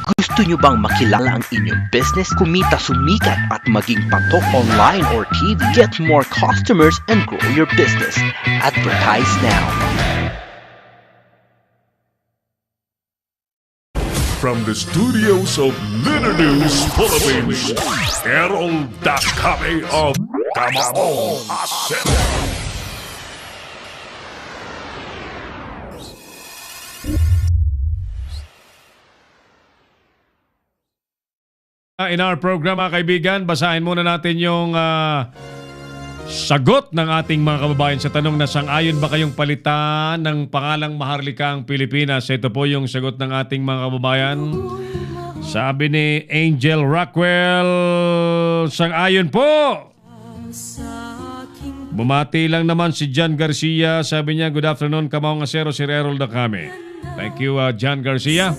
Gusto nyo bang makilala ang inyong business, kumita, sumikat at maging patok online or TV? Get more customers and grow your business. Advertise now. From the studios of Litter News Philippines, Errol Dakame of Kamao Asset. In our program, mga kaibigan, basahin muna natin yung sagot ng ating mga kababayan sa tanong na sang-ayon ba kayong palitan ng pangalang Maharlika ang Pilipinas? Ito po yung sagot ng ating mga kababayan. Sabi ni Angel Rockwell, sang-ayon po! Bumati lang naman si John Garcia. Sabi niya, good afternoon, Kamao Asero, si Errol Dakame. Thank you, John Garcia.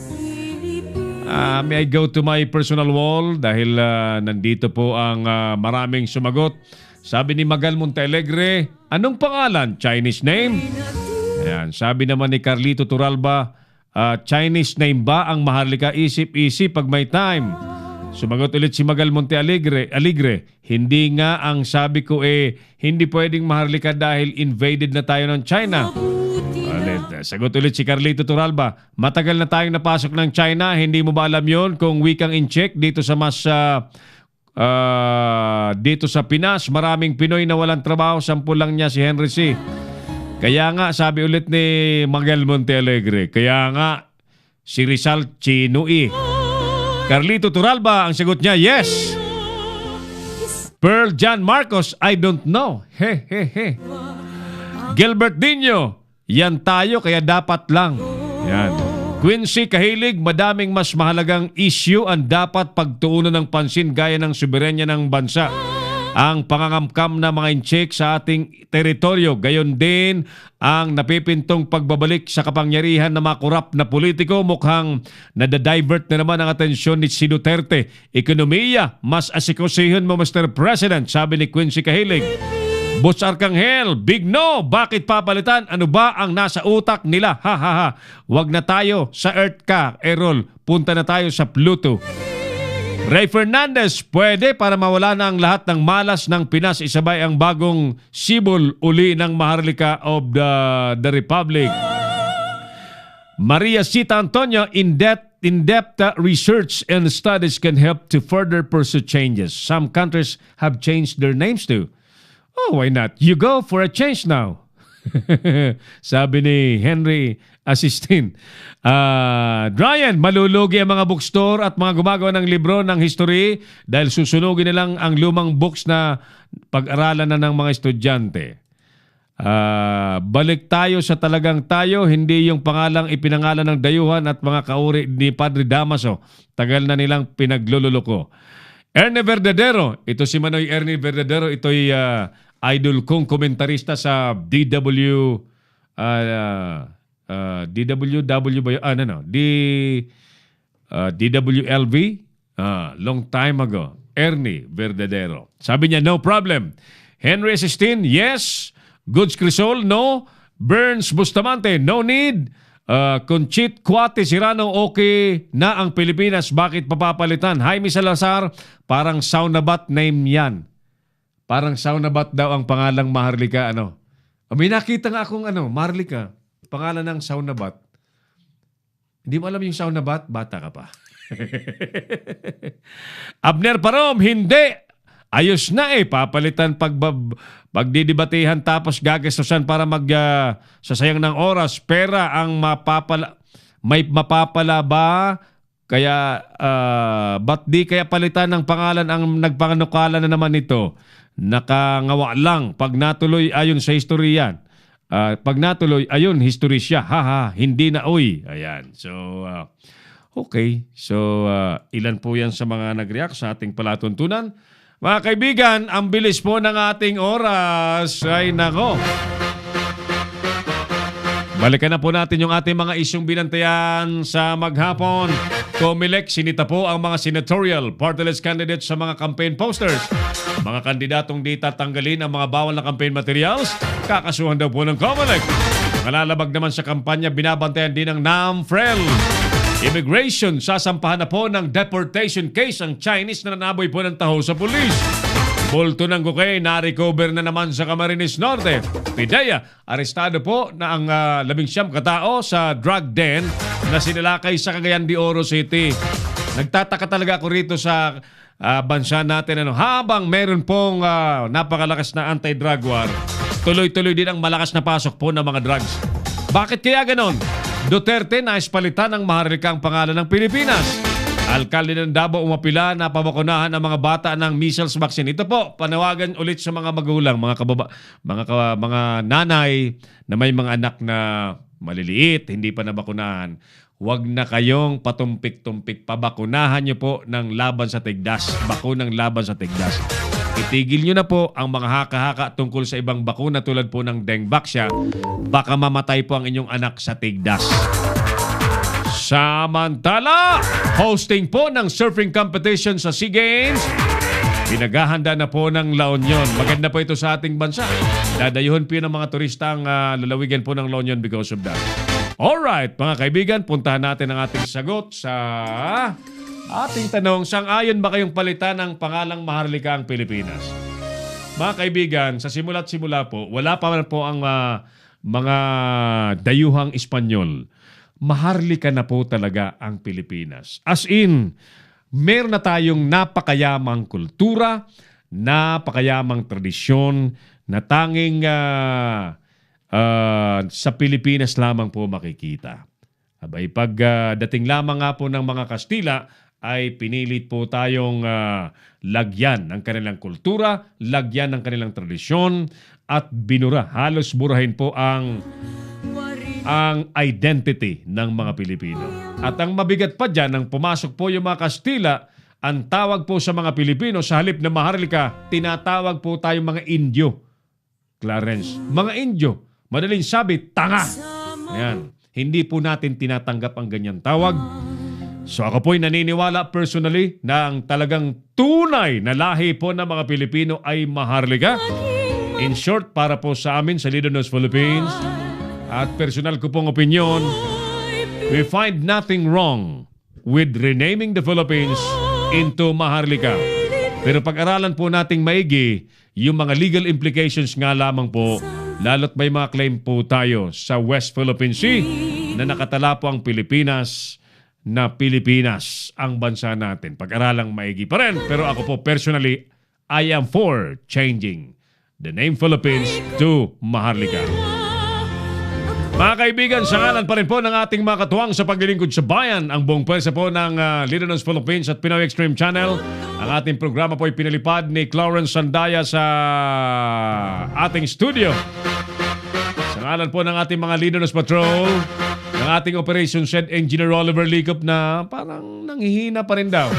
May I go to my personal wall dahil nandito po ang maraming sumagot. Sabi ni Magal Montealegre, anong pangalan? Chinese name? Ayan. Sabi naman ni Carlito Turalba, Chinese name ba ang Maharlika? Isip-isip pag may time. Sumagot ulit si Magal Montealegre, hindi nga ang sabi ko hindi pwedeng Maharlika dahil invaded na tayo ng China. Sagot ulit si Carlito Turalba, matagal na tayong napasok ng China, hindi mo ba alam yun kung wikang in-check dito sa dito sa Pinas, maraming Pinoy na walang trabaho, 10 lang niya si Henry C. Kaya nga, sabi ulit ni Magal Montealegre, kaya nga si Rizal Chinui. Carlito Turalba, ang sagot niya, yes. Pearl John Marcos, I don't know. He. Gilbert Dino, yan tayo kaya dapat lang. Yan. Quincy Kahilig, madaming mas mahalagang issue ang dapat pagtuunan ng pansin gaya ng soberenya ng bansa. Ang pangangamkam na mga incheck sa ating teritoryo. Gayon din ang napipintong pagbabalik sa kapangyarihan ng mga korap na politiko. Mukhang nadadivert na naman ang atensyon ni si Duterte. Ekonomiya, mas asikosihin mo Mr. President, sabi ni Quincy Kahilig. Boss Arcangel, big no! Bakit papalitan? Ano ba ang nasa utak nila? Ha. Wag na tayo sa Earth ka, Errol. Punta na tayo sa Pluto. Ray Fernandez, pwede para mawala na ang lahat ng malas ng Pinas. Isabay ang bagong sibol uli ng Maharlika of the Republic. Maria Cita Antonio, in-depth research and studies can help to further pursue changes. Some countries have changed their names too. Oh, why not? You go for a change now. Sabi ni Henry Assistin. Brian, malulugi ang mga bookstore at mga gumagawa ng libro ng history dahil susunugin nilang ang lumang books na pag-aralan na ng mga estudyante. Balik tayo sa talagang tayo, hindi yung pangalang ipinangalan ng dayuhan at mga kauri ni Padre Damaso. Tagal na nilang pinaglululoko. Ernie Verdadero, ito si Manoy Ernie Verdadero, ito'y idol kong komentarista sa DWW ba yun? DWLV, long time ago. Ernie Verdadero. Sabi niya, no problem. Henry Assistin, yes. Goods Crisol, no. Burns Bustamante, no need. Conchit Cuate Sirano, okay na ang Pilipinas. Bakit papapalitan? Jaime Salazar, parang Saunabat name yan. Parang Saunabat daw ang pangalang Maharlika. May nakita nga akong Maharlika. Pangalan ng Saunabat. Hindi mo alam yung Saunabat? Bata ka pa. Abner Parom, hindi. Ayos na papalitan pagdidibatehan tapos gagastusan para sasayang ng oras. Pera ang may mapapala ba? Kaya ba't di kaya palitan ng pangalan ang nagpanganukala na naman ito? Nakangawa lang pag natuloy ayon sa historian. Pag natuloy ayon history siya. Hindi na oy. Ayan. So okay. So ilan po yan sa mga nag-react sa ating palatuntunan? Mga kaibigan, ang bilis po ng ating oras. Ay nako. Balikan na po natin yung ating mga isyong binantayan sa maghapon. Comelec, sinita po ang mga senatorial party list candidates sa mga campaign posters. Mga kandidatong di tatanggalin ang mga bawal na campaign materials, kakasuhan daw po ng Comelec. Malalabag naman sa kampanya, binabantayan din ng NAMFREL. Immigration, sasampahan na po ng deportation case ang Chinese na nanaboy po ng taho sa pulis. Bulto ng cocaine na-recover na naman sa Camarines Norte. PIDEA, arestado po na ang 19 katao sa drug den na sinilakay sa Cagayan de Oro City. Nagtataka talaga ako rito sa bansa natin. Habang meron pong napakalakas na anti-drug war, tuloy-tuloy din ang malakas na pasok po ng mga drugs. Bakit kaya ganon? Duterte nais palitan ng maharlikang pangalan ng Pilipinas. Alkalde ng Davao umapila na pabakunahan ang mga bata ng measles vaccine. Ito po, panawagan ulit sa mga magulang, mga nanay na may mga anak na maliliit, hindi pa nabakunahan. Huwag na kayong patumpik-tumpik. Pabakunahan nyo po ng laban sa tigdas. Bakunang laban sa tigdas. Itigil nyo na po ang mga haka-haka tungkol sa ibang bakuna tulad po ng Dengvaxia. Baka mamatay po ang inyong anak sa tigdas. Samantala, hosting po ng surfing competition sa SEA Games. Pinaghahanda na po ng La Union. Maganda po ito sa ating bansa. Dadayuhin po ng mga turista ang lalawigan po ng La Union because of that. Alright, mga kaibigan, puntahan natin ang ating sagot sa ating tanong. Sang-ayon ba kayong palitan ng pangalang Maharlika ang Pilipinas? Mga kaibigan, sa simula't simula po, wala pa man po ang mga dayuhang Espanyol. Maharlika na po talaga ang Pilipinas. As in, meron na tayong napakayamang kultura, napakayamang tradisyon na tanging sa Pilipinas lamang po makikita. Abay, pag dating lamang nga po ng mga Kastila, ay pinilit po tayong lagyan ng kanilang kultura, lagyan ng kanilang tradisyon, at binura, halos burahin po ang identity ng mga Pilipino. At ang mabigat pa dyan, nang pumasok po yung mga Kastila, ang tawag po sa mga Pilipino, sa halip na Maharlika, tinatawag po tayong mga Indio. Clarence, mga Indio. Madaling sabi, tanga. Ayan. Hindi po natin tinatanggap ang ganyan tawag. So ako po'y naniniwala personally na ang talagang tunay na lahi po ng mga Pilipino ay Maharlika. In short, para po sa amin sa Leader News Philippines, at personal ko pong opinion, we find nothing wrong with renaming the Philippines into Maharlika. Pero pag-aralan po nating maigi, yung mga legal implications nga lamang po, lalo't may mga claim po tayo sa West Philippine Sea na nakatala po ang Pilipinas na Pilipinas ang bansa natin. Pag-aralang maigi pa rin. Pero ako po personally, I am for changing the name Philippines to Maharlika. Mga kaibigan, sa ngalan pa rin po ng ating mga katuwang sa paglilingkod sa bayan, ang buong pwersa po ng Leader News Philippines at Pinoy Extreme Channel. Ang ating programa po ay pinalipad ni Clarence Sandaya sa ating studio. Sa ngalan po ng ating mga Leader News Patrol, ng ating Operations Head Engineer Oliver Licop na parang nanghihina pa rin daw.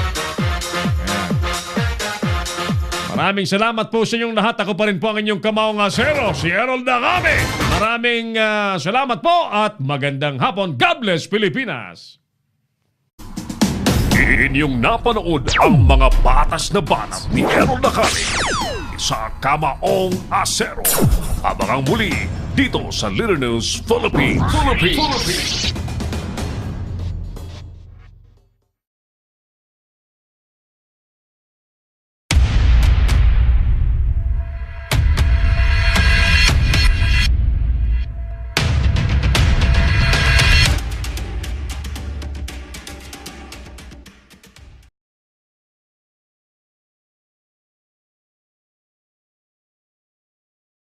Maraming salamat po sa inyong lahat. Ako pa rin po ang inyong kamaong asero, si Errol Dagame. Maraming salamat po at magandang hapon. God bless Pilipinas! Inyong napanood ang mga batas na banat ni Errol Dagame sa Kamaong Asero. Abangang muli dito sa Leader News Philippines.